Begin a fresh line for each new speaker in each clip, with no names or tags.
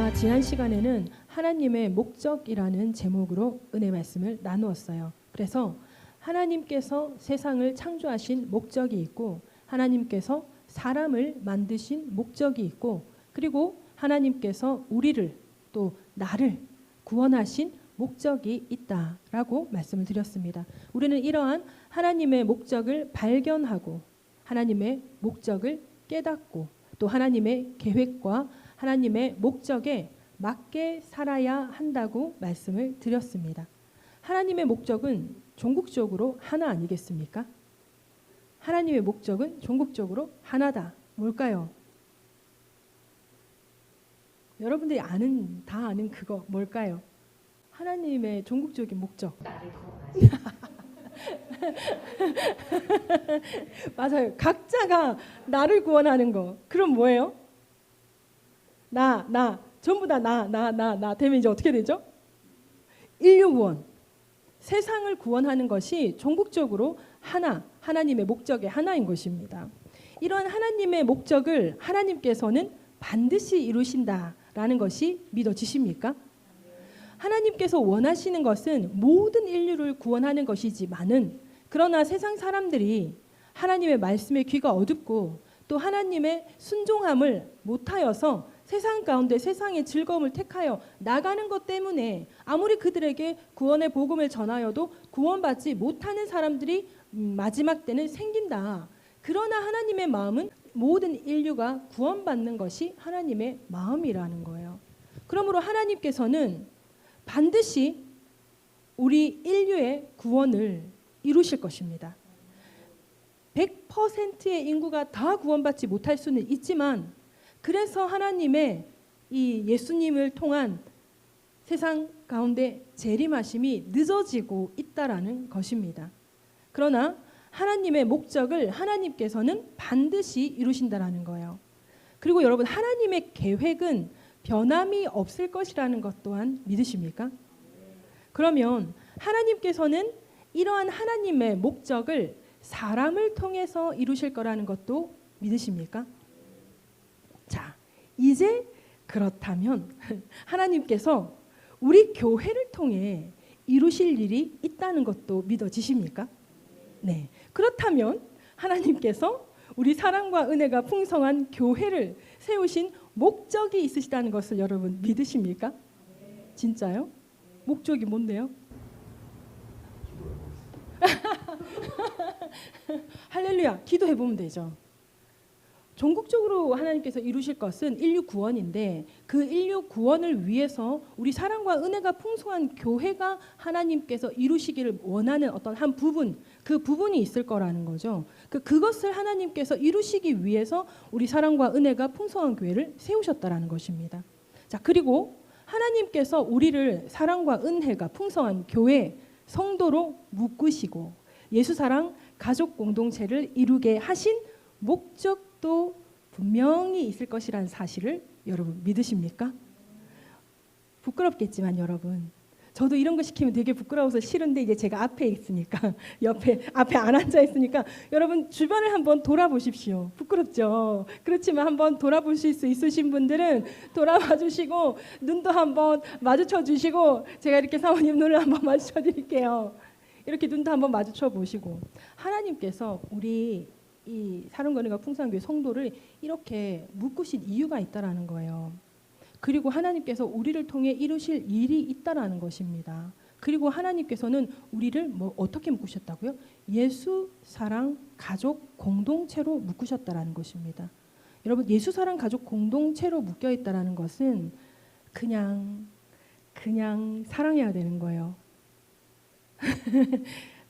우리가 지난 시간에는 하나님의 목적이라는 제목으로 은혜 말씀을 나누었어요. 그래서 하나님께서 세상을 창조하신 목적이 있고 하나님께서 사람을 만드신 목적이 있고 그리고 하나님께서 우리를 또 나를 구원하신 목적이 있다라고 말씀을 드렸습니다. 우리는 이러한 하나님의 목적을 발견하고 하나님의 목적을 깨닫고 또 하나님의 계획과 하나님의 목적에 맞게 살아야 한다고 말씀을 드렸습니다. 하나님의 목적은 종국적으로 하나 아니겠습니까? 하나님의 목적은 종국적으로 하나다. 뭘까요? 여러분들이 다 아는 그거 뭘까요? 하나님의 종국적인 목적. 맞아요. 각자가 나를 구원하는 거. 그럼 뭐예요? 전부 다 나 되면 이제 어떻게 되죠? 인류 구원. 세상을 구원하는 것이 종국적으로 하나님의 목적의 하나인 것입니다. 이러한 하나님의 목적을 하나님께서는 반드시 이루신다라는 것이 믿어지십니까? 하나님께서 원하시는 것은 모든 인류를 구원하는 것이지만은 그러나 세상 사람들이 하나님의 말씀에 귀가 어둡고 또 하나님의 순종함을 못하여서 세상 가운데 세상의 즐거움을 택하여 나가는 것 때문에 아무리 그들에게 구원의 복음을 전하여도 구원받지 못하는 사람들이 마지막 때는 생긴다. 그러나 하나님의 마음은 모든 인류가 구원받는 것이 하나님의 마음이라는 거예요. 그러므로 하나님께서는 반드시 우리 인류의 구원을 이루실 것입니다. 100%의 인구가 다 구원받지 못할 수는 있지만 그래서 하나님의 이 예수님을 통한 세상 가운데 재림하심이 늦어지고 있다라는 것입니다. 그러나 하나님의 목적을 하나님께서는 반드시 이루신다라는 거예요. 그리고 여러분 하나님의 계획은 변함이 없을 것이라는 것 또한 믿으십니까? 그러면 하나님께서는 이러한 하나님의 목적을 사람을 통해서 이루실 거라는 것도 믿으십니까? 자, 이제 그렇다면 하나님께서 우리 교회를 통해 이루실 일이 있다는 것도 믿어지십니까? 네. 그렇다면 하나님께서 우리 사랑과 은혜가 풍성한 교회를 세우신 목적이 있으시다는 것을 여러분 믿으십니까? 진짜요? 목적이 뭔데요? 할렐루야. 기도해보면 되죠. 전국적으로 하나님께서 이루실 것은 인류 구원인데 그 인류 구원을 위해서 우리 사랑과 은혜가 풍성한 교회가 하나님께서 이루시기를 원하는 어떤 한 부분, 그 부분이 있을 거라는 거죠. 그것을 하나님께서 이루시기 위해서 우리 사랑과 은혜가 풍성한 교회를 세우셨다라는 것입니다. 자, 그리고 하나님께서 우리를 사랑과 은혜가 풍성한 교회, 성도로 묶으시고 예수사랑 가족 공동체를 이루게 하신 목적도 분명히 있을 것이라는 사실을 여러분 믿으십니까? 부끄럽겠지만 여러분 저도 이런 거 시키면 되게 부끄러워서 싫은데 이제 제가 앞에 있으니까 앞에 안 앉아 있으니까 여러분 주변을 한번 돌아보십시오. 부끄럽죠? 그렇지만 한번 돌아보실 수 있으신 분들은 돌아봐 주시고 눈도 한번 마주쳐 주시고 제가 이렇게 사모님 눈을 한번 마주쳐 드릴게요. 이렇게 눈도 한번 마주쳐 보시고 하나님께서 우리 이 사랑과 풍성교회 성도를 이렇게 묶으신 이유가 있다라는 거예요. 그리고 하나님께서 우리를 통해 이루실 일이 있다라는 것입니다. 그리고 하나님께서는 우리를 어떻게 묶으셨다고요? 예수 사랑 가족 공동체로 묶으셨다라는 것입니다. 여러분 예수 사랑 가족 공동체로 묶여 있다라는 것은 그냥 사랑해야 되는 거예요.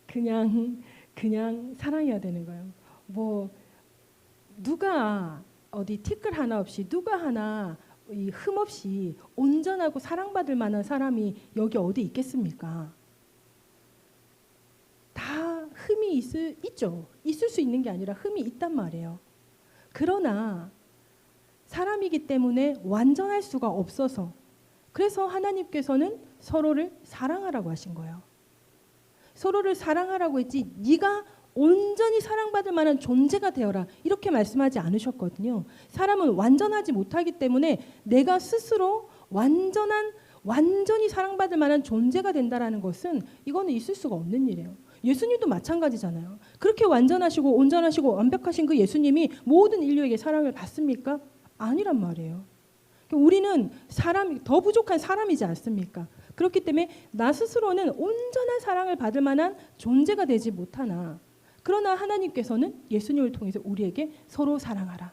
그냥 사랑해야 되는 거예요. 누가 어디 티끌 하나 없이 누가 하나 흠 없이 온전하고 사랑받을 만한 사람이 여기 어디 있겠습니까? 다 흠이 있죠. 있을 수 있는 게 아니라 흠이 있단 말이에요. 그러나 사람이기 때문에 완전할 수가 없어서 그래서 하나님께서는 서로를 사랑하라고 하신 거예요. 서로를 사랑하라고 했지 네가 온전히 사랑받을 만한 존재가 되어라 이렇게 말씀하지 않으셨거든요. 사람은 완전하지 못하기 때문에 내가 스스로 완전히 사랑받을 만한 존재가 된다라는 것은 이거는 있을 수가 없는 일이에요. 예수님도 마찬가지잖아요. 그렇게 완전하시고 온전하시고 완벽하신 그 예수님이 모든 인류에게 사랑을 받습니까? 아니란 말이에요. 우리는 더 부족한 사람이지 않습니까? 그렇기 때문에 나 스스로는 온전한 사랑을 받을 만한 존재가 되지 못하나, 그러나 하나님께서는 예수님을 통해서 우리에게 서로 사랑하라.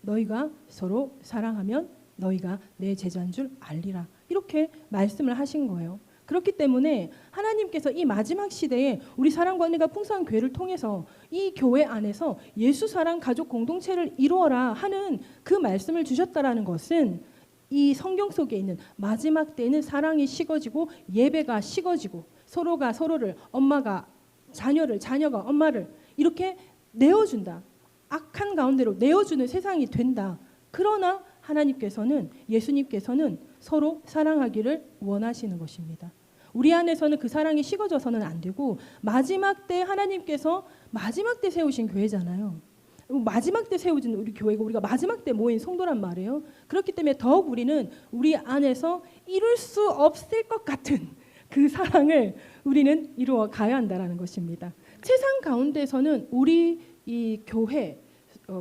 너희가 서로 사랑하면 너희가 내 제자인 줄 알리라. 이렇게 말씀을 하신 거예요. 그렇기 때문에 하나님께서 이 마지막 시대에 우리 사랑과 은혜가 풍성한 교회를 통해서 이 교회 안에서 예수 사랑 가족 공동체를 이루어라 하는 그 말씀을 주셨다라는 것은 이 성경 속에 있는 마지막 때에는 사랑이 식어지고 예배가 식어지고 서로가 서로를, 엄마가 자녀를, 자녀가 엄마를 이렇게 내어준다. 악한 가운데로 내어주는 세상이 된다. 그러나 하나님께서는, 예수님께서는 서로 사랑하기를 원하시는 것입니다. 우리 안에서는 그 사랑이 식어져서는 안 되고, 마지막 때 하나님께서 마지막 때 세우신 교회잖아요. 마지막 때 세워진 우리 교회가 우리가 마지막 때 모인 성도란 말이에요. 그렇기 때문에 더욱 우리는 우리 안에서 이룰 수 없을 것 같은 그 사랑을 우리는 이루어 가야 한다는 것입니다. 세상 가운데서는 우리 이 교회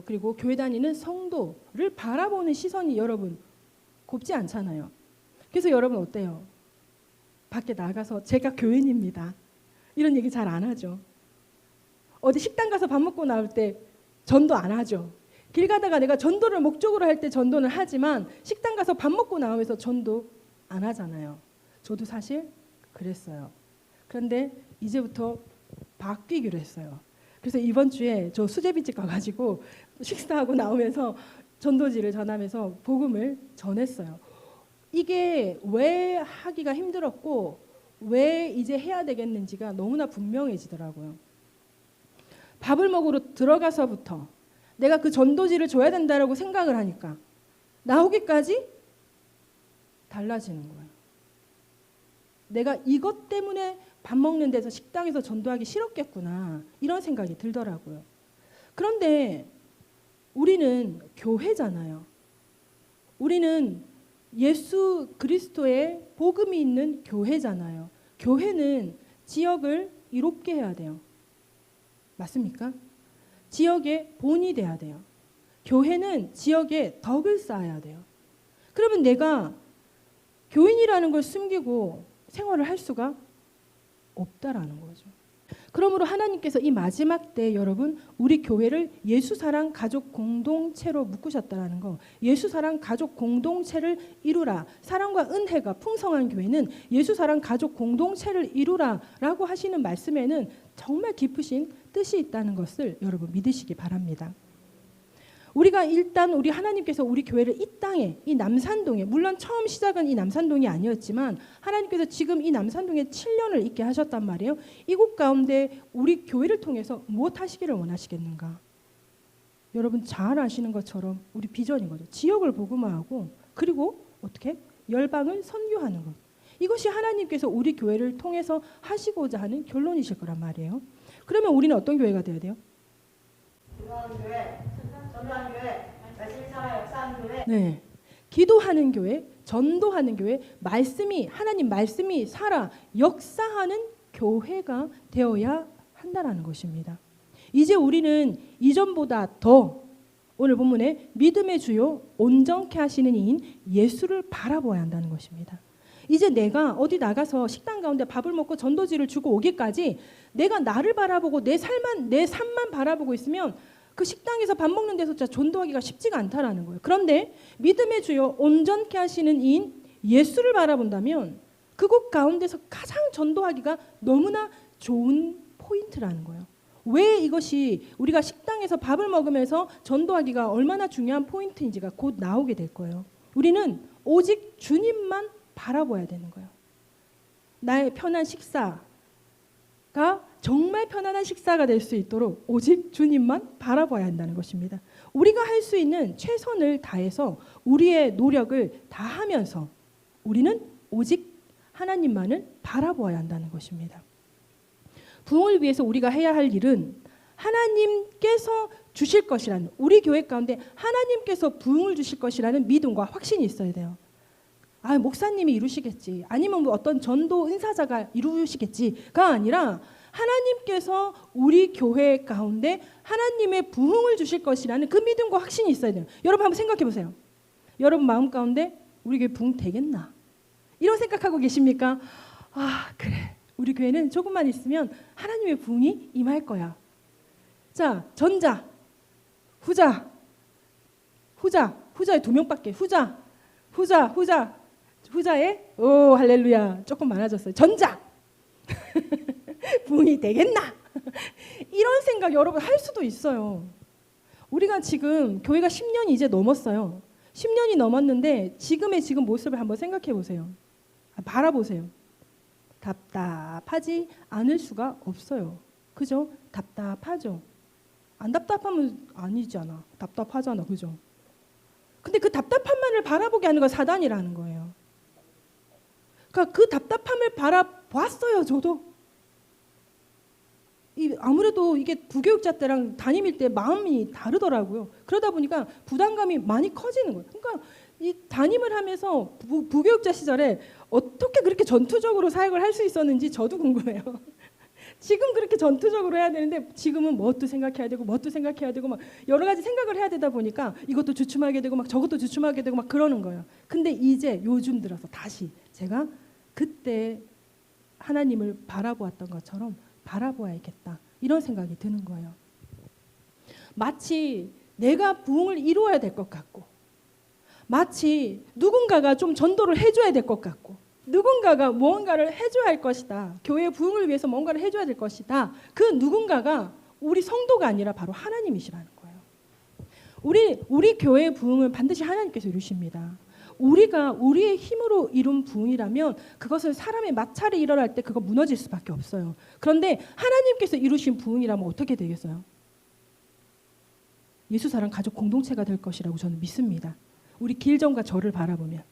그리고 교회 다니는 성도를 바라보는 시선이 여러분 곱지 않잖아요. 그래서 여러분 어때요? 밖에 나가서 제가 교인입니다 이런 얘기 잘 안 하죠. 어디 식당 가서 밥 먹고 나올 때 전도 안 하죠. 길 가다가 내가 전도를 목적으로 할 때 전도는 하지만 식당 가서 밥 먹고 나오면서 전도 안 하잖아요. 저도 사실 그랬어요. 그런데 이제부터 바뀌기로 했어요. 그래서 이번 주에 저 수제비집 가가지고 식사하고 나오면서 전도지를 전하면서 복음을 전했어요. 이게 왜 하기가 힘들었고 왜 이제 해야 되겠는지가 너무나 분명해지더라고요. 밥을 먹으러 들어가서부터 내가 그 전도지를 줘야 된다라고 생각을 하니까 나오기까지 달라지는 거예요. 내가 이것 때문에 밥 먹는 데서 식당에서 전도하기 싫었겠구나 이런 생각이 들더라고요. 그런데 우리는 교회잖아요. 우리는 예수 그리스도의 복음이 있는 교회잖아요. 교회는 지역을 이롭게 해야 돼요. 맞습니까? 지역의 본이 돼야 돼요. 교회는 지역에 덕을 쌓아야 돼요. 그러면 내가 교인이라는 걸 숨기고 생활을 할 수가 없다라는 거죠. 그러므로 하나님께서 이 마지막 때 여러분 우리 교회를 예수사랑 가족 공동체로 묶으셨다라는 거. 예수사랑 가족 공동체를 이루라. 사랑과 은혜가 풍성한 교회는 예수사랑 가족 공동체를 이루라라고 하시는 말씀에는 정말 깊으신 뜻이 있다는 것을 여러분 믿으시기 바랍니다. 우리가 일단 우리 하나님께서 우리 교회를 이 땅에 이 남산동에, 물론 처음 시작은 이 남산동이 아니었지만 하나님께서 지금 이 남산동에 7년을 있게 하셨단 말이에요. 이곳 가운데 우리 교회를 통해서 무엇 하시기를 원하시겠는가? 여러분 잘 아시는 것처럼 우리 비전인 거죠. 지역을 복음화하고 그리고 어떻게? 열방을 선교하는 것. 이것이 하나님께서 우리 교회를 통해서 하시고자 하는 결론이실 거란 말이에요. 그러면 우리는 어떤 교회가 되어야 돼요?
전도하는 교회, 말씀이 살아 역사하는 교회.
네, 기도하는 교회, 전도하는 교회, 하나님 말씀이 살아 역사하는 교회가 되어야 한다라는 것입니다. 이제 우리는 이전보다 더 오늘 본문에 믿음의 주요 온전케 하시는 이인 예수를 바라보아야 한다는 것입니다. 이제 내가 어디 나가서 식당 가운데 밥을 먹고 전도지를 주고 오기까지 내가 나를 바라보고 내 삶만 바라보고 있으면 그 식당에서 밥 먹는 데서 진짜 전도하기가 쉽지가 않다라는 거예요. 그런데 믿음의 주요 온전케 하시는 이인 예수를 바라본다면 그곳 가운데서 가장 전도하기가 너무나 좋은 포인트라는 거예요. 왜 이것이 우리가 식당에서 밥을 먹으면서 전도하기가 얼마나 중요한 포인트인지가 곧 나오게 될 거예요. 우리는 오직 주님만 바라봐야 되는 거예요. 나의 편한 식사가 정말 편안한 식사가 될 수 있도록 오직 주님만 바라봐야 한다는 것입니다. 우리가 할 수 있는 최선을 다해서 우리의 노력을 다하면서 우리는 오직 하나님만을 바라봐야 한다는 것입니다. 부흥을 위해서 우리가 해야 할 일은 하나님께서 주실 것이라는, 우리 교회 가운데 하나님께서 부흥을 주실 것이라는 믿음과 확신이 있어야 돼요. 아, 목사님이 이루시겠지. 아니면 뭐 어떤 전도 은사자가 이루시겠지가 아니라 하나님께서 우리 교회 가운데 하나님의 부흥을 주실 것이라는 그 믿음과 확신이 있어야 돼요. 여러분 한번 생각해 보세요. 여러분 마음 가운데 우리 교회 부흥 되겠나? 이런 생각하고 계십니까? 아, 그래. 우리 교회는 조금만 있으면 하나님의 부흥이 임할 거야. 자, 전자, 후자, 후자에 2명밖에. 후자에 오 할렐루야 조금 많아졌어요. 전자 부흥이 되겠나? 이런 생각 여러분 할 수도 있어요. 우리가 지금 교회가 10년이 이제 넘었어요. 10년이 넘었는데 지금 모습을 한번 생각해 보세요. 바라보세요. 답답하지 않을 수가 없어요. 그죠? 답답하죠. 안 답답하면 아니잖아. 답답하잖아. 그죠? 근데 그 답답함만을 바라보게 하는 건 사단이라는 거예요. 그러니까 그 답답함을 바라봤어요. 저도. 아무래도 이게 부교육자 때랑 담임일 때 마음이 다르더라고요. 그러다 보니까 부담감이 많이 커지는 거예요. 그러니까 이 담임을 하면서 부교육자 시절에 어떻게 그렇게 전투적으로 사역을 할 수 있었는지 저도 궁금해요. 지금 그렇게 전투적으로 해야 되는데 지금은 뭣도 생각해야 되고 막 여러 가지 생각을 해야 되다 보니까 이것도 주춤하게 되고 막 저것도 주춤하게 되고 막 그러는 거예요. 근데 이제 요즘 들어서 다시 제가 그때 하나님을 바라보았던 것처럼 바라보아야겠다 이런 생각이 드는 거예요. 마치 내가 부흥을 이루어야 될 것 같고 마치 누군가가 좀 전도를 해줘야 될 것 같고 누군가가 무언가를 해줘야 할 것이다. 교회의 부흥을 위해서 뭔가를 해줘야 될 것이다. 그 누군가가 우리 성도가 아니라 바로 하나님이시라는 거예요. 우리 교회의 부흥은 반드시 하나님께서 이루십니다. 우리가 우리의 힘으로 이룬 부흥이라면 그것은 사람의 마찰이 일어날 때 그거 무너질 수밖에 없어요. 그런데 하나님께서 이루신 부흥이라면 어떻게 되겠어요? 예수사랑 가족 공동체가 될 것이라고 저는 믿습니다. 우리 길정과 저를 바라보면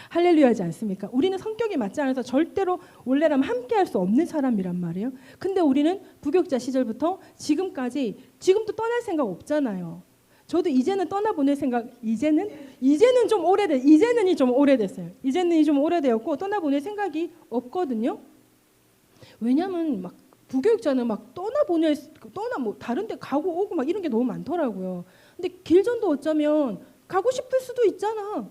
할렐루야하지 않습니까? 우리는 성격이 맞지 않아서 절대로 원래라면 함께할 수 없는 사람이란 말이에요. 근데 우리는 부교육자 시절부터 지금도 떠날 생각 없잖아요. 저도 이제는 떠나보낼 생각 이제는 좀 오래됐어요. 이제는 좀 오래되었고 떠나보낼 생각이 없거든요. 왜냐하면 막 부교육자는 막 뭐 다른 데 가고 오고 막 이런 게 너무 많더라고요. 근데 길전도 어쩌면 가고 싶을 수도 있잖아.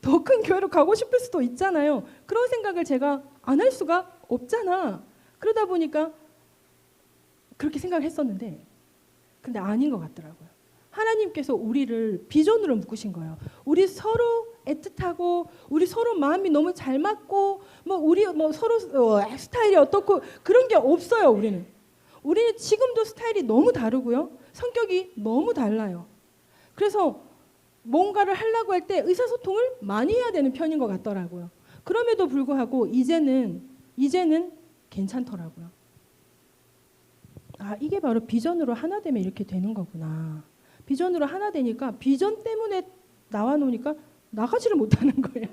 더 큰 교회로 가고 싶을 수도 있잖아요. 그런 생각을 제가 안 할 수가 없잖아. 그러다 보니까 그렇게 생각했었는데 근데 아닌 것 같더라고요. 하나님께서 우리를 비전으로 묶으신 거예요. 우리 서로 애틋하고 우리 서로 마음이 너무 잘 맞고 우리 서로 스타일이 어떻고 그런 게 없어요. 우리는 지금도 스타일이 너무 다르고요. 성격이 너무 달라요. 그래서 뭔가를 하려고 할 때 의사소통을 많이 해야 되는 편인 것 같더라고요. 그럼에도 불구하고 이제는 괜찮더라고요. 아, 이게 바로 비전으로 하나 되면 이렇게 되는 거구나. 비전으로 하나 되니까 비전 때문에 나와 놓으니까 나가지를 못하는 거예요.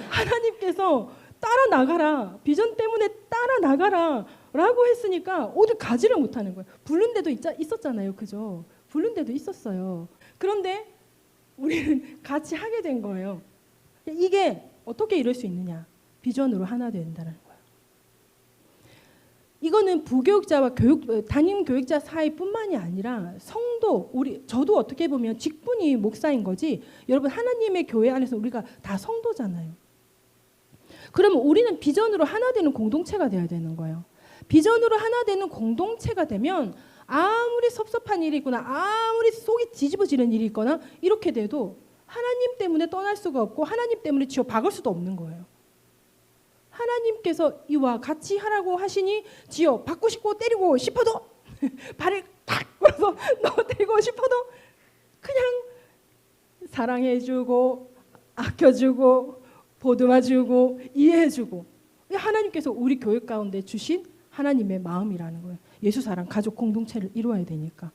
하나님께서 따라 나가라. 비전 때문에 따라 나가라 라고 했으니까 어디 가지를 못하는 거예요. 부른 데도 있었잖아요. 그죠? 부른 데도 있었어요. 그런데 우리는 같이 하게 된 거예요. 이게 어떻게 이룰 수 있느냐? 비전으로 하나 된다는 거예요. 이거는 부교육자와 담임 교육자 사이뿐만이 아니라 성도, 저도 어떻게 보면 직분이 목사인 거지. 여러분 하나님의 교회 안에서 우리가 다 성도잖아요. 그러면 우리는 비전으로 하나 되는 공동체가 돼야 되는 거예요. 비전으로 하나 되는 공동체가 되면 아무리 섭섭한 일이 있거나 아무리 속이 뒤집어지는 일이 있거나 이렇게 돼도 하나님 때문에 떠날 수가 없고 하나님 때문에 쥐어 박을 수도 없는 거예요. 하나님께서 이와 같이 하라고 하시니 쥐어 박고 싶고 때리고 싶어도 발을 탁 걸어서 때리고 싶어도 그냥 사랑해주고 아껴주고 보듬어주고 이해해주고 하나님께서 우리 교회 가운데 주신 하나님의 마음이라는 거예요. 예수사랑 가족 공동체를 이루어야 되니까.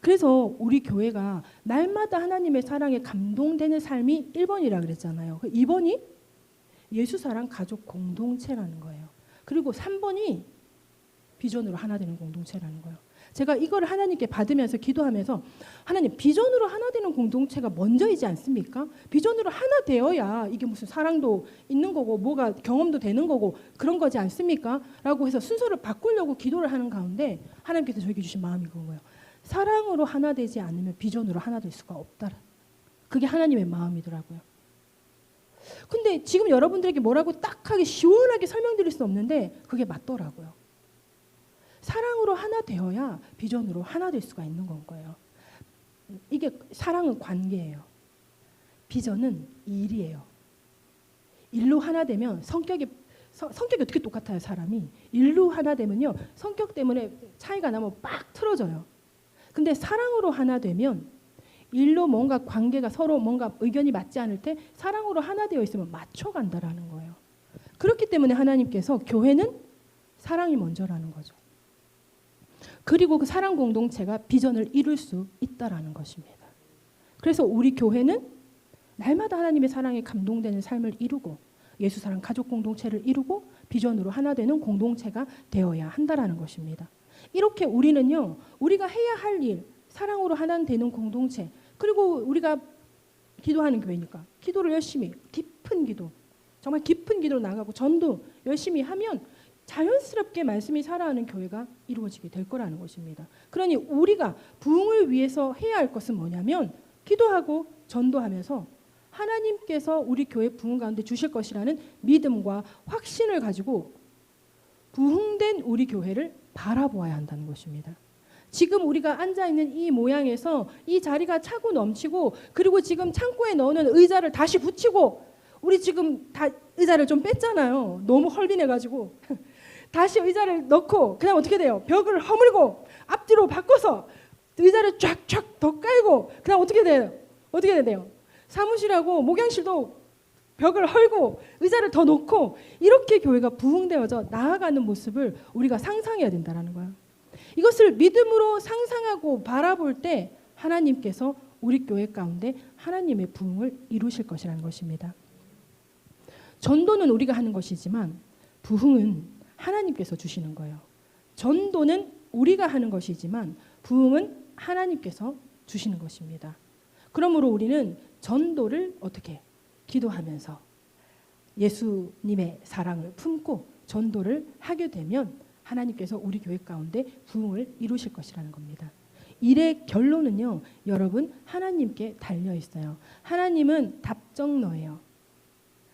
그래서 우리 교회가 날마다 하나님의 사랑에 감동되는 삶이 1번이라 그랬잖아요. 2번이 예수사랑 가족 공동체라는 거예요. 그리고 3번이 비전으로 하나 되는 공동체라는 거예요. 제가 이걸 하나님께 받으면서 기도하면서 하나님 비전으로 하나 되는 공동체가 먼저이지 않습니까? 비전으로 하나 되어야 이게 무슨 사랑도 있는 거고 뭐가 경험도 되는 거고 그런 거지 않습니까? 라고 해서 순서를 바꾸려고 기도를 하는 가운데 하나님께서 저에게 주신 마음이 그런 거예요. 사랑으로 하나 되지 않으면 비전으로 하나 될 수가 없다. 그게 하나님의 마음이더라고요. 근데 지금 여러분들에게 뭐라고 딱하게 시원하게 설명드릴 수 없는데 그게 맞더라고요. 사랑으로 하나 되어야 비전으로 하나 될 수가 있는 건 거예요. 이게 사랑은 관계예요. 비전은 일이에요. 일로 하나 되면 성격이 어떻게 똑같아요, 사람이. 일로 하나 되면요. 성격 때문에 차이가 나면 빡 틀어져요. 근데 사랑으로 하나 되면 일로 뭔가 관계가 서로 뭔가 의견이 맞지 않을 때 사랑으로 하나 되어 있으면 맞춰간다라는 거예요. 그렇기 때문에 하나님께서 교회는 사랑이 먼저라는 거죠. 그리고 그 사랑 공동체가 비전을 이룰 수 있다라는 것입니다. 그래서 우리 교회는 날마다 하나님의 사랑에 감동되는 삶을 이루고 예수 사랑 가족 공동체를 이루고 비전으로 하나 되는 공동체가 되어야 한다라는 것입니다. 이렇게 우리는요, 우리가 해야 할 일, 사랑으로 하나 되는 공동체, 그리고 우리가 기도하는 교회니까 기도를 열심히 깊은 기도, 정말 깊은 기도로 나가고 전도 열심히 하면 자연스럽게 말씀이 살아가는 교회가 이루어지게 될 거라는 것입니다. 그러니 우리가 부흥을 위해서 해야 할 것은 뭐냐면 기도하고 전도하면서 하나님께서 우리 교회 부흥 가운데 주실 것이라는 믿음과 확신을 가지고 부흥된 우리 교회를 바라보아야 한다는 것입니다. 지금 우리가 앉아있는 이 모양에서 이 자리가 차고 넘치고 그리고 지금 창고에 넣는 의자를 다시 붙이고 우리 지금 다 의자를 좀 뺐잖아요. 너무 헐빈해가지고 다시 의자를 넣고 그냥 어떻게 돼요? 벽을 허물고 앞뒤로 바꿔서 의자를 쫙쫙 더 깔고 그냥 어떻게 돼요? 어떻게 돼요? 사무실하고 목양실도 벽을 헐고 의자를 더 놓고 이렇게 교회가 부흥되어져 나아가는 모습을 우리가 상상해야 된다는 거예요. 이것을 믿음으로 상상하고 바라볼 때 하나님께서 우리 교회 가운데 하나님의 부흥을 이루실 것이라는 것입니다. 전도는 우리가 하는 것이지만 부흥은 하나님께서 주시는 거예요. 전도는 우리가 하는 것이지만 부흥은 하나님께서 주시는 것입니다. 그러므로 우리는 전도를 어떻게 기도하면서 예수님의 사랑을 품고 전도를 하게 되면 하나님께서 우리 교회 가운데 부흥을 이루실 것이라는 겁니다. 일의 결론은요, 여러분 하나님께 달려 있어요. 하나님은 답정너예요.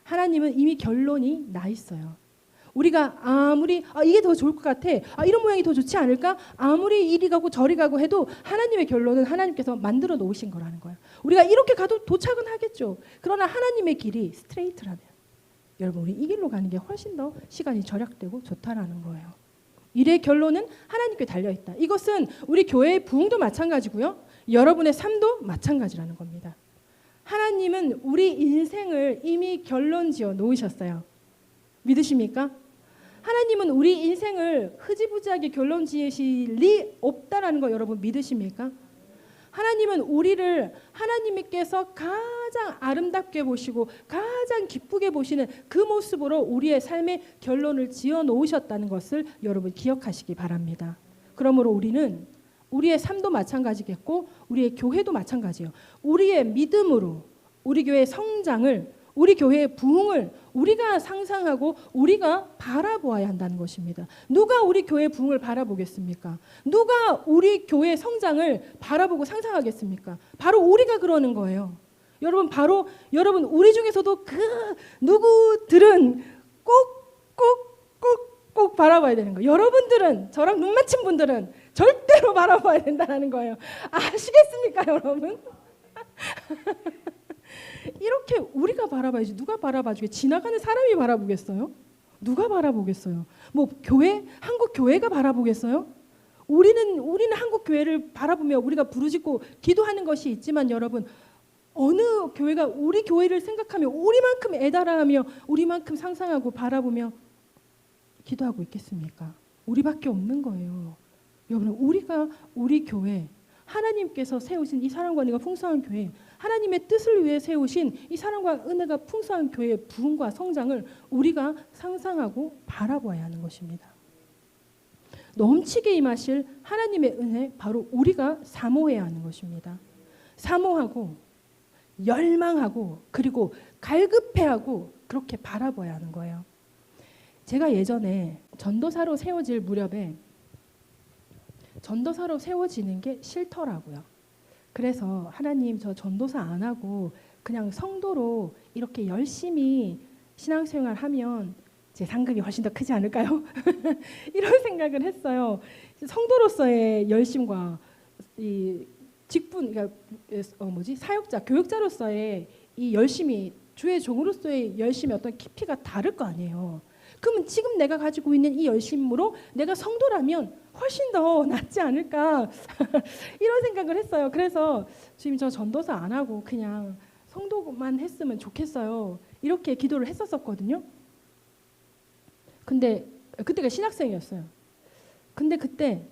하나님은 이미 결론이 나 있어요. 우리가 아무리 이게 더 좋을 것 같아, 이런 모양이 더 좋지 않을까, 아무리 이리 가고 저리 가고 해도 하나님의 결론은 하나님께서 만들어 놓으신 거라는 거예요. 우리가 이렇게 가도 도착은 하겠죠. 그러나 하나님의 길이 스트레이트라면 여러분 우리 이 길로 가는 게 훨씬 더 시간이 절약되고 좋다라는 거예요. 일의 결론은 하나님께 달려있다. 이것은 우리 교회의 부흥도 마찬가지고요. 여러분의 삶도 마찬가지라는 겁니다. 하나님은 우리 인생을 이미 결론 지어 놓으셨어요. 믿으십니까? 하나님은 우리 인생을 흐지부지하게 결론 지으실 리 없다라는 거 여러분 믿으십니까? 하나님은 우리를 하나님께서 가장 아름답게 보시고 가장 기쁘게 보시는 그 모습으로 우리의 삶의 결론을 지어 놓으셨다는 것을 여러분 기억하시기 바랍니다. 그러므로 우리는 우리의 삶도 마찬가지겠고 우리의 교회도 마찬가지예요. 우리의 믿음으로 우리 교회의 성장을, 우리 교회의 부흥을 우리가 상상하고 우리가 바라보아야 한다는 것입니다. 누가 우리 교회의 부흥을 바라보겠습니까? 누가 우리 교회의 성장을 바라보고 상상하겠습니까? 바로 우리가 그러는 거예요. 여러분 바로 여러분 우리 중에서도 그 누구들은 꼭 바라봐야 되는 거예요. 여러분들은 저랑 눈 맞힌 분들은 절대로 바라봐야 된다는 거예요. 아시겠습니까 여러분? 이렇게 우리가 바라봐야지 누가 바라봐주게? 지나가는 사람이 바라보겠어요? 누가 바라보겠어요? 뭐 교회, 한국 교회가 바라보겠어요? 우리는 한국 교회를 바라보며 우리가 부르짖고 기도하는 것이 있지만 여러분 어느 교회가 우리 교회를 생각하며 우리만큼 애달아하며 우리만큼 상상하고 바라보며 기도하고 있겠습니까? 우리밖에 없는 거예요. 여러분 우리가 우리 교회 하나님께서 세우신 이 사랑과 은혜가 풍성한 교회, 하나님의 뜻을 위해 세우신 이 사랑과 은혜가 풍성한 교회의 부흥과 성장을 우리가 상상하고 바라보아야 하는 것입니다. 넘치게 임하실 하나님의 은혜, 바로 우리가 사모해야 하는 것입니다. 사모하고 열망하고 그리고 갈급해하고 그렇게 바라봐야 하는 거예요. 제가 예전에 전도사로 세워질 무렵에 전도사로 세워지는 게 싫더라고요. 그래서 하나님, 저 전도사 안 하고 그냥 성도로 이렇게 열심히 신앙생활 하면 제 상급이 훨씬 더 크지 않을까요? 이런 생각을 했어요. 성도로서의 열심과 이 직분, 그러니까 사역자, 교육자로서의 이 열심이, 주의 종으로서의 열심이 어떤 깊이가 다를 거 아니에요. 그러면 지금 내가 가지고 있는 이 열심으로 내가 성도라면 훨씬 더 낫지 않을까 이런 생각을 했어요. 그래서 지금 저 전도사 안 하고 그냥 성도만 했으면 좋겠어요. 이렇게 기도를 했었거든요. 근데 그때가 신학생이었어요. 근데 그때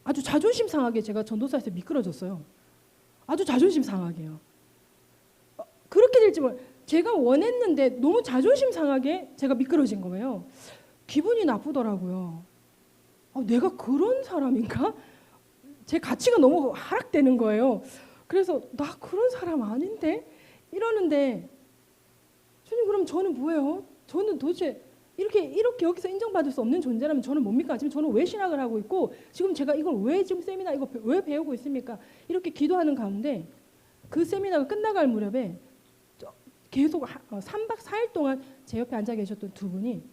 아주 자존심 상하게 제가 전도사에서 미끄러졌어요. 아주 자존심 상하게요. 그렇게 될지 제가 원했는데 너무 자존심 상하게 제가 미끄러진 거예요. 기분이 나쁘더라고요. 내가 그런 사람인가? 제 가치가 너무 하락되는 거예요. 그래서 나 그런 사람 아닌데? 이러는데 주님, 그럼 저는 뭐예요? 저는 도대체 이렇게 여기서 인정받을 수 없는 존재라면 저는 뭡니까? 지금 저는 왜 신학을 하고 있고 지금 제가 이걸 왜 지금 세미나 이거 왜 배우고 있습니까? 이렇게 기도하는 가운데 그 세미나가 끝나갈 무렵에 계속 3박 4일 동안 제 옆에 앉아 계셨던 두 분이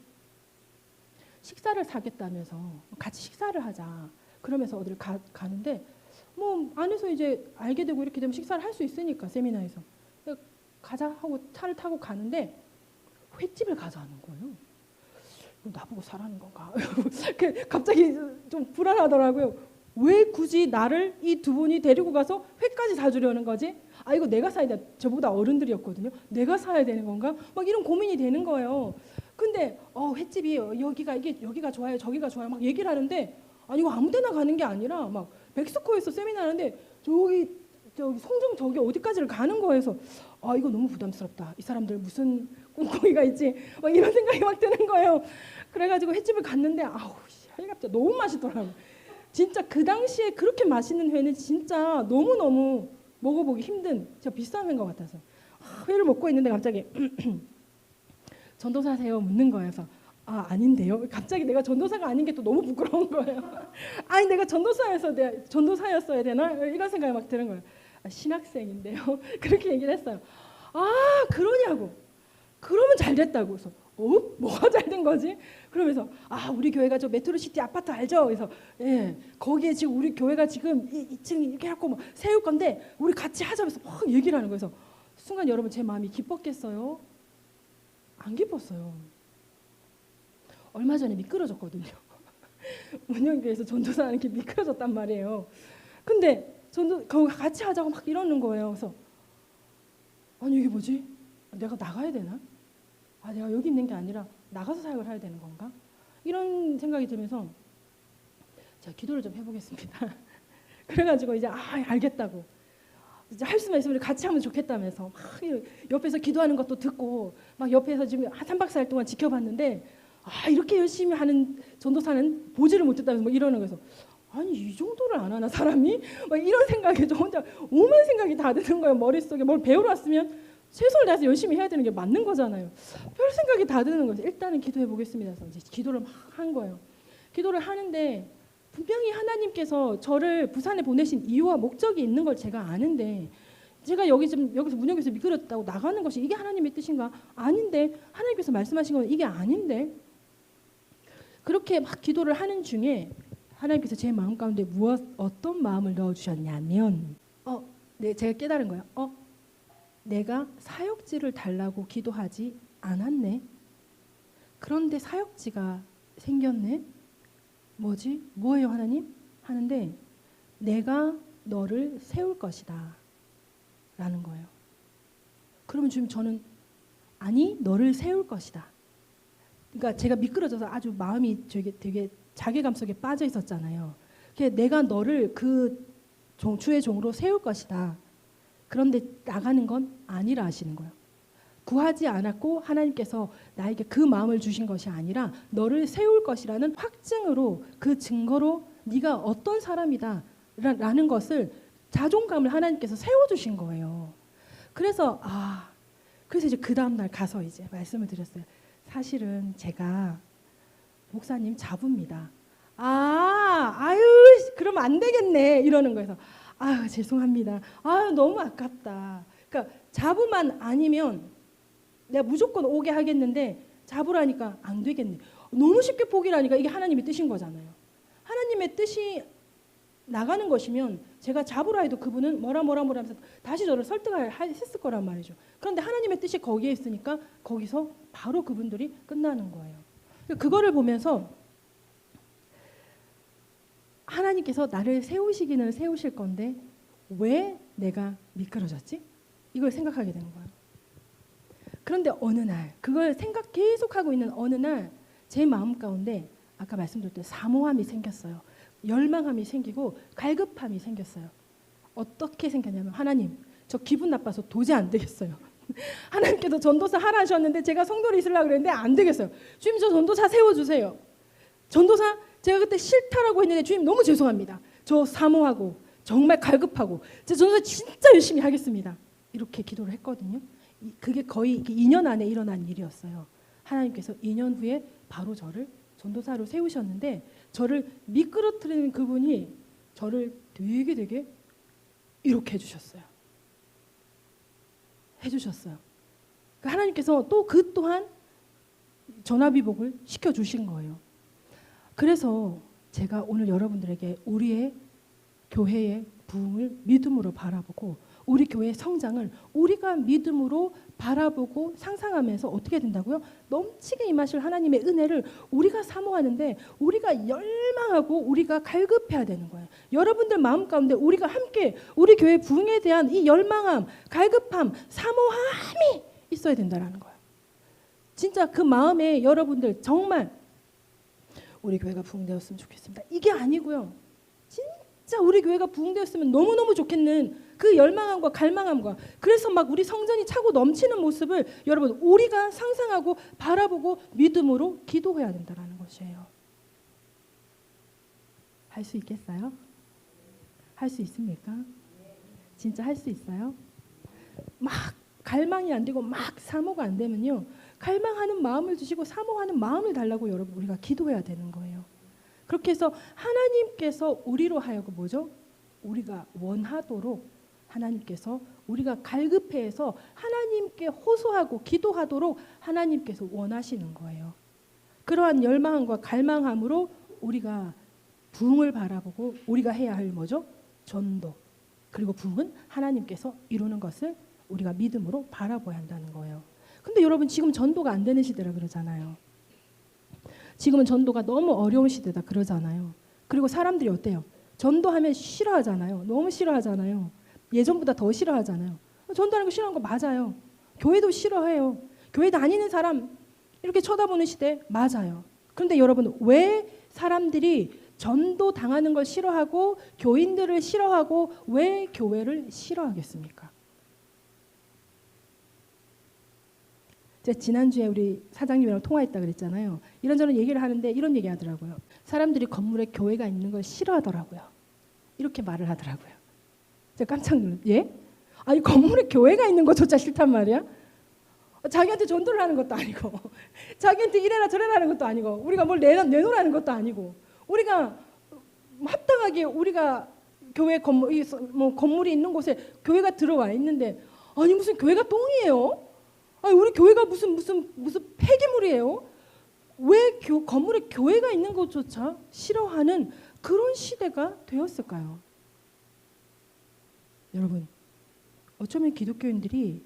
식사를 사겠다면서 같이 식사를 하자. 그러면서 어디를 가는데 뭐 안에서 이제 알게 되고 이렇게 되면 식사를 할 수 있으니까 세미나에서 가자 하고 차를 타고 가는데 횟집을 가자 하는 거예요. 나보고 사라는 건가? 갑자기 좀 불안하더라고요. 왜 굳이 나를 이 두 분이 데리고 가서 회까지 사주려는 거지? 이거 내가 사야 돼. 저보다 어른들이었거든요. 내가 사야 되는 건가? 막 이런 고민이 되는 거예요. 근데 횟집이 여기가 좋아요, 저기가 좋아요. 막 얘기를 하는데 이거 아무데나 가는 게 아니라 막 백스코에서 세미나 하는데 저기 송정 저기 어디까지를 가는 거에서 이거 너무 부담스럽다. 이 사람들 무슨 꿍꿍이가 있지? 막 이런 생각이 막 드는 거예요. 그래가지고 횟집을 갔는데 회가 너무 맛있더라고요. 진짜 그 당시에 그렇게 맛있는 회는 진짜 너무너무 먹어보기 힘든 진짜 비싼 회인 것 같아서 회를 먹고 있는데 갑자기 전도사세요? 묻는 거예요. 그래서 아닌데요. 갑자기 내가 전도사가 아닌 게 또 너무 부끄러운 거예요. 내가 전도사였어야 되나? 이런 생각이 막 드는 거예요. 신학생인데요. 그렇게 얘기를 했어요. 그러냐고. 그러면 잘 됐다고. 그래서 뭐가 잘 된 거지? 그러면서 우리 교회가 저 메트로시티 아파트 알죠? 그래서 거기에 지금 우리 교회가 지금 2층 이렇게 해갖고 뭐 세울 건데 우리 같이 하자면서 막 얘기를 하는 거예요. 그래서 순간 여러분 제 마음이 기뻤겠어요? 안 기뻤어요. 얼마 전에 미끄러졌거든요. 운영교회에서 전도사하는 게 미끄러졌단 말이에요. 근데 거기 같이 하자고 막 이러는 거예요. 그래서 이게 뭐지? 내가 나가야 되나? 내가 여기 있는 게 아니라 나가서 사역을 해야 되는 건가? 이런 생각이 들면서 제가 기도를 좀 해보겠습니다. 그래가지고 이제 알겠다고. 이제 할 수만 있으면 같이 하면 좋겠다면서 막 옆에서 기도하는 것도 듣고 막 옆에서 지금 한 3박 4일 동안 지켜봤는데 이렇게 열심히 하는 전도사는 보지를 못했다면서 뭐 이러는 거에서 이 정도를 안 하나 사람이? 막 이런 생각이 저 혼자 오만 생각이 다 드는 거예요. 머릿속에 뭘 배우러 왔으면 최선을 다해서 열심히 해야 되는 게 맞는 거잖아요. 별 생각이 다 드는 거죠. 일단은 기도해 보겠습니다. 그래서 이제 기도를 막 한 거예요. 기도를 하는데 분명히 하나님께서 저를 부산에 보내신 이유와 목적이 있는 걸 제가 아는데 제가 여기서 문역에서 미끄러졌다고 나가는 것이 이게 하나님의 뜻인가? 아닌데 하나님께서 말씀하신 건 이게 아닌데 그렇게 막 기도를 하는 중에 하나님께서 제 마음 가운데 어떤 마음을 넣어주셨냐면 제가 깨달은 거예요. 내가 사역지를 달라고 기도하지 않았네. 그런데 사역지가 생겼네. 뭐예요 하나님? 하는데 내가 너를 세울 것이다 라는 거예요. 그러면 지금 저는 너를 세울 것이다. 그러니까 제가 미끄러져서 아주 마음이 되게 자괴감 속에 빠져 있었잖아요. 내가 너를 그 주의 종으로 세울 것이다. 그런데 나가는 건 아니라 하시는 거예요. 구하지 않았고 하나님께서 나에게 그 마음을 주신 것이 아니라 너를 세울 것이라는 확증으로 그 증거로 네가 어떤 사람이다 라는 것을 자존감을 하나님께서 세워주신 거예요. 그래서 그래서 이제 그 다음날 가서 이제 말씀을 드렸어요. 사실은 제가 목사님 자부입니다. 아유 그럼 안 되겠네 이러는 거예요. 아유 죄송합니다. 아유 너무 아깝다. 그러니까 자부만 아니면 내가 무조건 오게 하겠는데 자부라니까 안 되겠네. 너무 쉽게 포기라니까 이게 하나님의 뜻인 거잖아요. 하나님의 뜻이 나가는 것이면 제가 자부라 해도 그분은 뭐라 하면서 다시 저를 설득했을 거란 말이죠. 그런데 하나님의 뜻이 거기에 있으니까 거기서 바로 그분들이 끝나는 거예요. 그거를 보면서 하나님께서 나를 세우시기는 세우실 건데 왜 내가 미끄러졌지? 이걸 생각하게 되는 거예요. 그런데 어느 날 그걸 계속하고 있는 어느 날 제 마음 가운데 아까 말씀드렸던 사모함이 생겼어요. 열망함이 생기고 갈급함이 생겼어요. 어떻게 생겼냐면 하나님 저 기분 나빠서 도저히 안 되겠어요. 하나님께서 전도사 하라 하셨는데 제가 성도를 있으려고 그랬는데 안 되겠어요. 주님 저 전도사 세워주세요. 전도사 제가 그때 싫다라고 했는데 주님 너무 죄송합니다. 저 사모하고 정말 갈급하고 제 전도사 진짜 열심히 하겠습니다. 이렇게 기도를 했거든요. 그게 거의 2년 안에 일어난 일이었어요. 하나님께서 2년 후에 바로 저를 전도사로 세우셨는데 저를 미끄러뜨리는 그분이 저를 되게 이렇게 해주셨어요. 하나님께서 또 그 또한 전화위복을 시켜주신 거예요. 그래서 제가 오늘 여러분들에게 우리의 교회의 부흥을 믿음으로 바라보고 우리 교회의 성장을 우리가 믿음으로 바라보고 상상하면서 어떻게 된다고요? 넘치게 임하실 하나님의 은혜를 우리가 사모하는데 우리가 열망하고 우리가 갈급해야 되는 거예요. 여러분들 마음 가운데 우리가 함께 우리 교회 부흥에 대한 이 열망함, 갈급함, 사모함이 있어야 된다는 거예요. 진짜 그 마음에 여러분들 정말 우리 교회가 부흥되었으면 좋겠습니다. 이게 아니고요. 진짜 우리 교회가 부흥되었으면 너무너무 좋겠는 그 열망함과 갈망함과 그래서 막 우리 성전이 차고 넘치는 모습을 여러분 우리가 상상하고 바라보고 믿음으로 기도해야 된다는 것이에요. 할 수 있겠어요? 할 수 있습니까? 진짜 할 수 있어요? 막 갈망이 안 되고 막 사모가 안 되면요. 갈망하는 마음을 주시고 사모하는 마음을 달라고 여러분 우리가 기도해야 되는 거예요. 그렇게 해서 하나님께서 우리로 하여금 뭐죠? 우리가 원하도록 하나님께서 우리가 갈급해서 하나님께 호소하고 기도하도록 하나님께서 원하시는 거예요. 그러한 열망과 갈망함으로 우리가 부흥을 바라보고 우리가 해야 할 뭐죠? 전도. 그리고 부흥은 하나님께서 이루는 것을 우리가 믿음으로 바라봐야 한다는 거예요. 근데 여러분 지금 전도가 안 되는 시대라 그러잖아요. 지금은 전도가 너무 어려운 시대다 그러잖아요. 그리고 사람들이 어때요? 전도하면 싫어하잖아요. 너무 싫어하잖아요. 예전보다 더 싫어하잖아요. 전도하는 거 싫어하는 거 맞아요. 교회도 싫어해요. 교회 다니는 사람 이렇게 쳐다보는 시대 맞아요. 그런데 여러분 왜 사람들이 전도 당하는 걸 싫어하고 교인들을 싫어하고 왜 교회를 싫어하겠습니까? 제가 지난주에 우리 사장님이랑 통화했다 그랬잖아요. 이런저런 얘기를 하는데 이런 얘기 하더라고요. 사람들이 건물에 교회가 있는 걸 싫어하더라고요. 이렇게 말을 하더라고요. 제가 깜짝 놀랐어요. 예? 아니 건물에 교회가 있는 것조차 싫단 말이야? 자기한테 전도를 하는 것도 아니고 자기한테 이래라 저래라 하는 것도 아니고 우리가 뭘 내놓으라는 것도 아니고 우리가 합당하게 우리가 교회 건물이 있는 곳에 교회가 들어와 있는데 아니 무슨 교회가 똥이에요? 아니 우리 교회가 무슨 폐기물이에요? 왜 건물에 교회가 있는 것조차 싫어하는 그런 시대가 되었을까요? 여러분 어쩌면 기독교인들이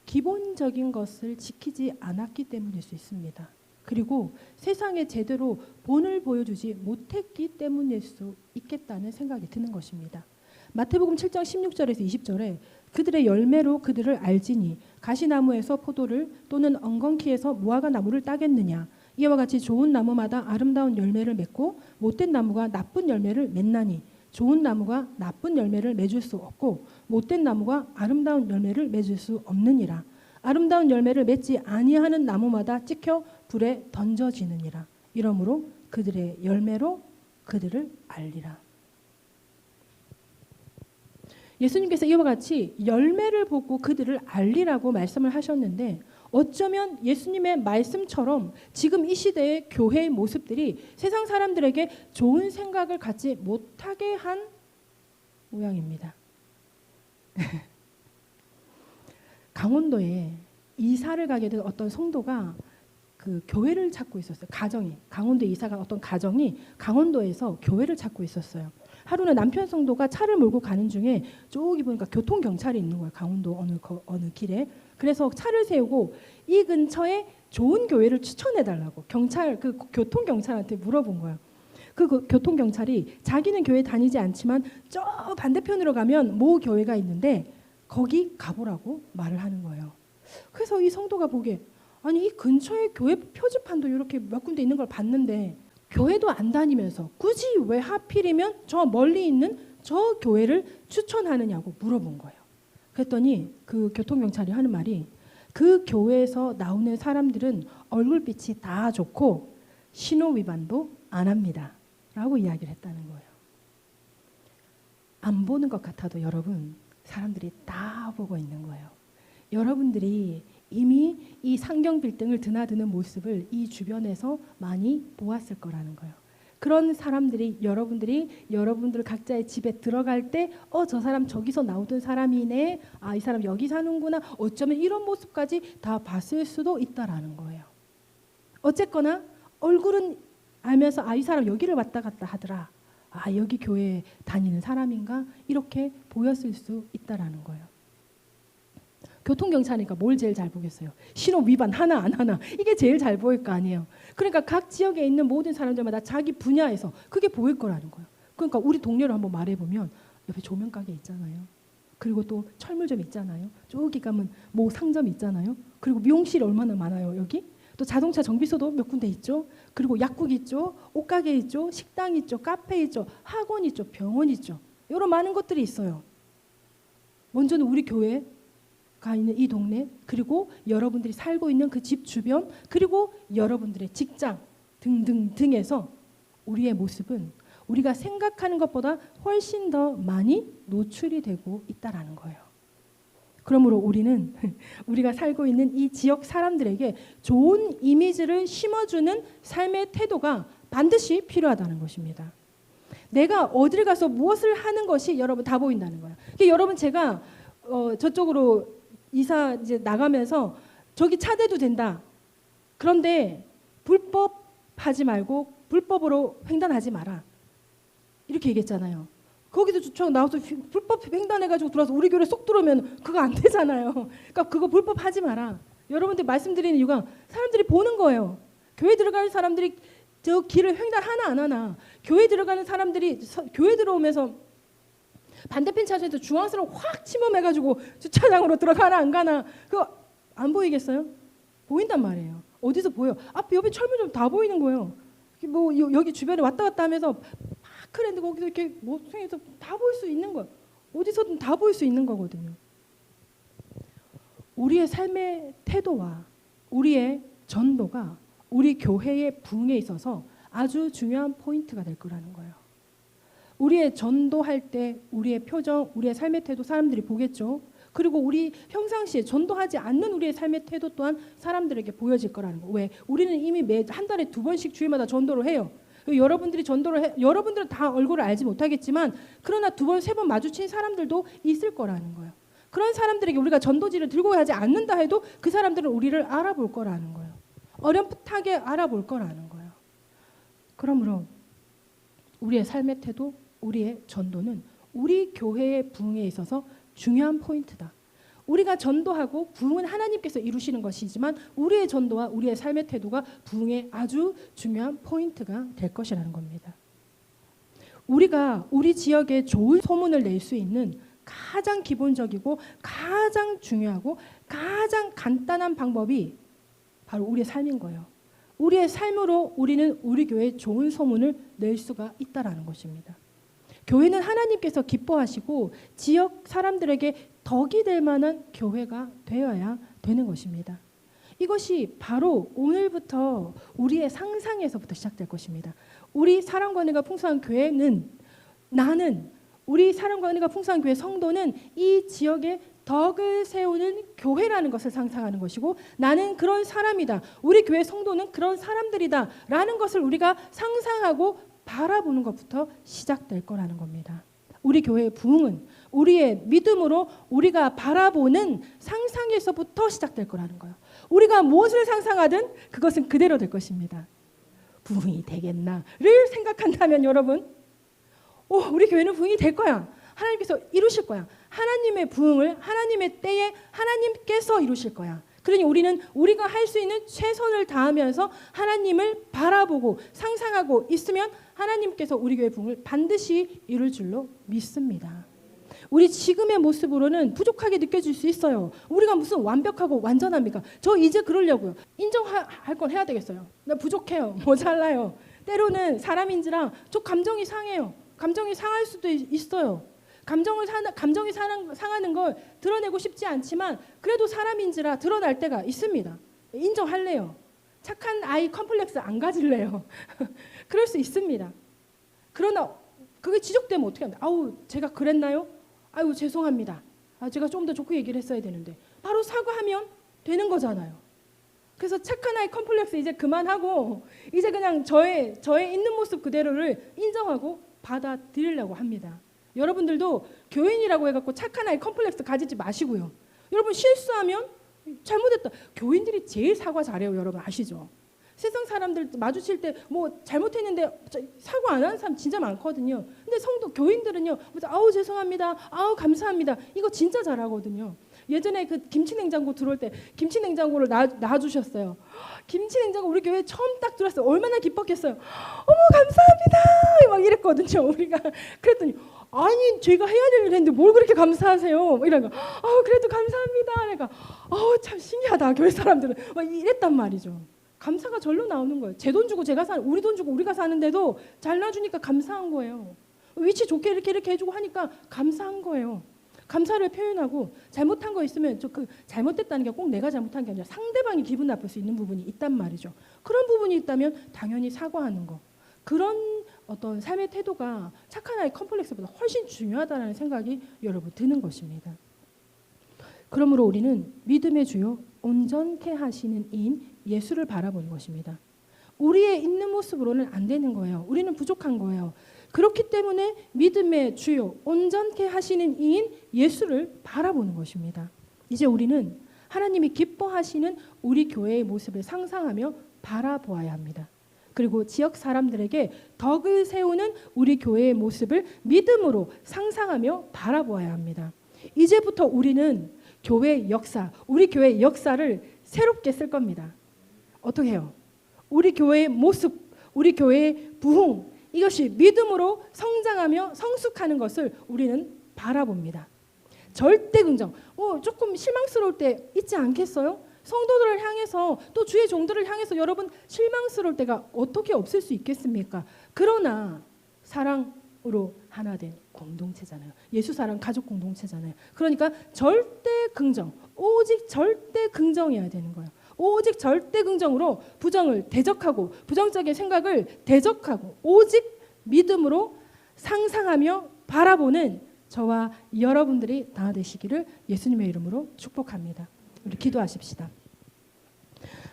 기본적인 것을 지키지 않았기 때문일 수 있습니다. 그리고 세상에 제대로 본을 보여주지 못했기 때문일 수 있겠다는 생각이 드는 것입니다. 마태복음 7장 16절에서 20절에 그들의 열매로 그들을 알지니 가시나무에서 포도를 또는 엉겅퀴에서 무화과 나무를 따겠느냐 이와 같이 좋은 나무마다 아름다운 열매를 맺고 못된 나무가 나쁜 열매를 맺나니 좋은 나무가 나쁜 열매를 맺을 수 없고 못된 나무가 아름다운 열매를 맺을 수 없느니라. 아름다운 열매를 맺지 아니하는 나무마다 찍혀 불에 던져지느니라. 이러므로 그들의 열매로 그들을 알리라. 예수님께서 이와 같이 열매를 보고 그들을 알리라고 말씀을 하셨는데, 어쩌면 예수님의 말씀처럼 지금 이 시대의 교회의 모습들이 세상 사람들에게 좋은 생각을 갖지 못하게 한 모양입니다. 강원도에 이사를 가게 된 어떤 성도가 그 교회를 찾고 있었어요. 강원도에 이사가 어떤 가정이 강원도에서 교회를 찾고 있었어요. 하루는 남편 성도가 차를 몰고 가는 중에 저기 보니까 교통 경찰이 있는 거예요. 강원도 어느 길에. 그래서 차를 세우고 이 근처에 좋은 교회를 추천해 달라고 그 교통 경찰한테 물어본 거예요. 그 교통 경찰이 자기는 교회 다니지 않지만 저 반대편으로 가면 모 교회가 있는데 거기 가보라고 말을 하는 거예요. 그래서 이 성도가 보기에, 아니 이 근처에 교회 표지판도 이렇게 몇 군데 있는 걸 봤는데 교회도 안 다니면서 굳이 왜 하필이면 저 멀리 있는 저 교회를 추천하느냐고 물어본 거예요. 그랬더니 그 교통경찰이 하는 말이, 그 교회에서 나오는 사람들은 얼굴빛이 다 좋고 신호 위반도 안 합니다 라고 이야기를 했다는 거예요. 안 보는 것 같아도 여러분, 사람들이 다 보고 있는 거예요. 여러분들이 이미 이 상경 빌딩을 드나드는 모습을 이 주변에서 많이 보았을 거라는 거예요. 그런 사람들이 여러분들 각자의 집에 들어갈 때 저 사람 저기서 나오던 사람이네, 이 사람 여기 사는구나, 어쩌면 이런 모습까지 다 봤을 수도 있다라는 거예요. 어쨌거나 얼굴은 알면서 이 사람 여기를 왔다 갔다 하더라, 여기 교회에 다니는 사람인가, 이렇게 보였을 수 있다라는 거예요. 교통경찰이니까 뭘 제일 잘 보겠어요? 신호 위반 하나 안 하나, 이게 제일 잘 보일 거 아니에요. 그러니까 각 지역에 있는 모든 사람들마다 자기 분야에서 그게 보일 거라는 거예요. 그러니까 우리 동네로 한번 말해보면 옆에 조명가게 있잖아요. 그리고 또 철물점 있잖아요. 저기 가면 뭐 상점 있잖아요. 그리고 미용실이 얼마나 많아요 여기. 또 자동차 정비소도 몇 군데 있죠. 그리고 약국 있죠. 옷가게 있죠. 식당 있죠. 카페 있죠. 학원 있죠. 병원 있죠. 이런 많은 것들이 있어요. 먼저는 우리 교회 가 있는 이 동네, 그리고 여러분들이 살고 있는 그 집 주변, 그리고 여러분들의 직장 등등등에서 우리의 모습은 우리가 생각하는 것보다 훨씬 더 많이 노출이 되고 있다라는 거예요. 그러므로 우리는 우리가 살고 있는 이 지역 사람들에게 좋은 이미지를 심어주는 삶의 태도가 반드시 필요하다는 것입니다. 내가 어딜 가서 무엇을 하는 것이 여러분 다 보인다는 거예요. 여러분, 제가 저쪽으로 이사 이제 나가면서 저기 차 대도 된다. 그런데 불법 하지 말고 불법으로 횡단하지 마라. 이렇게 얘기했잖아요. 거기도 주청 나와서 불법 횡단해가지고 들어와서 우리 교회 쏙 들어오면 그거 안 되잖아요. 그러니까 그거 불법 하지 마라. 여러분들 말씀드리는 이유가 사람들이 보는 거예요. 교회 들어가는 사람들이 저 길을 횡단 하나 안 하나. 교회 들어가는 사람들이 교회 들어오면서 반대편 차선에서 중앙선을 확 침범해가지고 주차장으로 들어가나 안 가나, 그거 안 보이겠어요? 보인단 말이에요. 어디서 보여? 앞에 옆에 철물점 다 보이는 거예요. 뭐 여기 주변에 왔다 갔다 하면서 파크랜드 거기서 이렇게 모퉁이에서 다 보일 수 있는 거예요. 어디서든 다 보일 수 있는 거거든요. 우리의 삶의 태도와 우리의 전도가 우리 교회의 부흥에 있어서 아주 중요한 포인트가 될 거라는 거예요. 우리의 전도할 때 우리의 표정, 우리의 삶의 태도 사람들이 보겠죠. 그리고 우리 평상시에 전도하지 않는 우리의 삶의 태도 또한 사람들에게 보여질 거라는 거. 왜? 우리는 이미 한 달에 2번씩 주일마다 전도를 해요. 여러분들이 여러분들은 다 얼굴을 알지 못하겠지만 그러나 2번, 3번 마주친 사람들도 있을 거라는 거예요. 그런 사람들에게 우리가 전도지를 들고 가지 않는다 해도 그 사람들은 우리를 알아볼 거라는 거예요. 어렴풋하게 알아볼 거라는 거예요. 그러므로 우리의 삶의 태도, 우리의 전도는 우리 교회의 부흥에 있어서 중요한 포인트다. 우리가 전도하고 부흥은 하나님께서 이루시는 것이지만 우리의 전도와 우리의 삶의 태도가 부흥의 아주 중요한 포인트가 될 것이라는 겁니다. 우리가 우리 지역에 좋은 소문을 낼 수 있는 가장 기본적이고 가장 중요하고 가장 간단한 방법이 바로 우리의 삶인 거예요. 우리의 삶으로 우리는 우리 교회에 좋은 소문을 낼 수가 있다라는 것입니다. 교회는 하나님께서 기뻐하시고 지역 사람들에게 덕이 될 만한 교회가 되어야 되는 것입니다. 이것이 바로 오늘부터 우리의 상상에서부터 시작될 것입니다. 우리 사랑과 은혜가 풍성한 교회는 우리 사랑과 은혜가 풍성한 교회 성도는 이 지역에 덕을 세우는 교회라는 것을 상상하는 것이고, 나는 그런 사람이다, 우리 교회 성도는 그런 사람들이다 라는 것을 우리가 상상하고 바라보는 것부터 시작될 거라는 겁니다. 우리 교회의 부흥은 우리의 믿음으로 우리가 바라보는 상상에서부터 시작될 거라는 거예요. 우리가 무엇을 상상하든 그것은 그대로 될 것입니다. 부흥이 되겠나를 생각한다면 여러분, 우리 교회는 부흥이 될 거야, 하나님께서 이루실 거야, 하나님의 부흥을 하나님의 때에 하나님께서 이루실 거야. 그러니 우리는 우리가 할 수 있는 최선을 다하면서 하나님을 바라보고 상상하고 있으면 하나님께서 우리 교회 부흥을 반드시 이룰 줄로 믿습니다. 우리 지금의 모습으로는 부족하게 느껴질 수 있어요. 우리가 무슨 완벽하고 완전합니까? 저 이제 그러려고요. 인정할 건 해야 되겠어요. 나 부족해요. 모자라요. 때로는 사람인지라 저 감정이 상해요. 감정이 상할 수도 있어요. 감정이 상하는 걸 드러내고 싶지 않지만 그래도 사람인지라 드러날 때가 있습니다. 인정할래요. 착한 아이 컴플렉스 안 가질래요. 그럴 수 있습니다. 그러나 그게 지적되면 어떻게 합니까? 제가 그랬나요? 죄송합니다. 제가 좀 더 좋게 얘기를 했어야 되는데. 바로 사과하면 되는 거잖아요. 그래서 착한 아이 컴플렉스 이제 그만하고 이제 그냥 저의 있는 모습 그대로를 인정하고 받아들이려고 합니다. 여러분들도 교인이라고 해갖고 착한 아이 컴플렉스 가지지 마시고요. 여러분 실수하면 잘못했다. 교인들이 제일 사과 잘해요. 여러분 아시죠? 세상 사람들 마주칠 때 뭐 잘못했는데 사과 안 하는 사람 진짜 많거든요. 근데 성도 교인들은요, 죄송합니다, 감사합니다, 이거 진짜 잘하거든요. 예전에 그 김치냉장고 들어올 때 김치냉장고를 놔주셨어요. 김치냉장고 우리 교회 처음 딱 들어왔어요. 얼마나 기뻤겠어요. 어머 감사합니다 막 이랬거든요. 우리가 그랬더니 제가 해야 될 일 했는데 뭘 그렇게 감사하세요? 이러니까 그래도 감사합니다. 그러니까 참 신기하다, 교회 사람들은 막 이랬단 말이죠. 감사가 절로 나오는 거예요. 제 돈 주고 우리 돈 주고 우리가 사는데도 잘 놔주니까 감사한 거예요. 위치 좋게 이렇게 해주고 하니까 감사한 거예요. 감사를 표현하고, 잘못한 거 있으면 잘못됐다는 게 꼭 내가 잘못한 게 아니라 상대방이 기분 나쁠 수 있는 부분이 있단 말이죠. 그런 부분이 있다면 당연히 사과하는 거, 그런 어떤 삶의 태도가 착한 아이 컴플렉스보다 훨씬 중요하다는 생각이 여러분 드는 것입니다. 그러므로 우리는 믿음의 주요 온전케 하시는 이인 예수를 바라보는 것입니다. 우리의 있는 모습으로는 안 되는 거예요. 우리는 부족한 거예요. 그렇기 때문에 믿음의 주요 온전케 하시는 이인 예수를 바라보는 것입니다. 이제 우리는 하나님이 기뻐하시는 우리 교회의 모습을 상상하며 바라보아야 합니다. 그리고 지역 사람들에게 덕을 세우는 우리 교회의 모습을 믿음으로 상상하며 바라보아야 합니다. 이제부터 우리는 교회의 역사, 우리 교회의 역사를 새롭게 쓸 겁니다. 어떻게 해요? 우리 교회의 모습, 우리 교회의 부흥, 이것이 믿음으로 성장하며 성숙하는 것을 우리는 바라봅니다. 절대 긍정. 조금 실망스러울 때 있지 않겠어요? 성도들을 향해서, 또 주의 종들을 향해서 여러분 실망스러울 때가 어떻게 없을 수 있겠습니까? 그러나 사랑으로 하나 된 공동체잖아요. 예수 사랑 가족 공동체잖아요. 그러니까 절대 긍정, 오직 절대 긍정이어야 되는 거예요. 오직 절대 긍정으로 부정을 대적하고, 부정적인 생각을 대적하고, 오직 믿음으로 상상하며 바라보는 저와 여러분들이 다 되시기를 예수님의 이름으로 축복합니다. 우리 기도하십시다.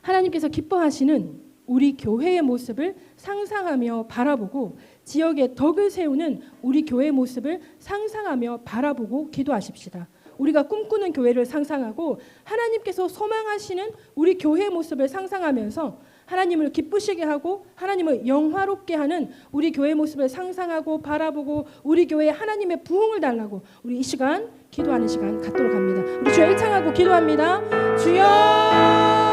하나님께서 기뻐하시는 우리 교회의 모습을 상상하며 바라보고, 지역에 덕을 세우는 우리 교회의 모습을 상상하며 바라보고 기도하십시다. 우리가 꿈꾸는 교회를 상상하고 하나님께서 소망하시는 우리 교회의 모습을 상상하면서 하나님을 기쁘시게 하고 하나님을 영화롭게 하는 우리 교회의 모습을 상상하고 바라보고 우리 교회에 하나님의 부흥을 달라고 우리 이 시간 기도하는 시간 갖도록 합니다. 우리 주여 일창하고 기도합니다. 주여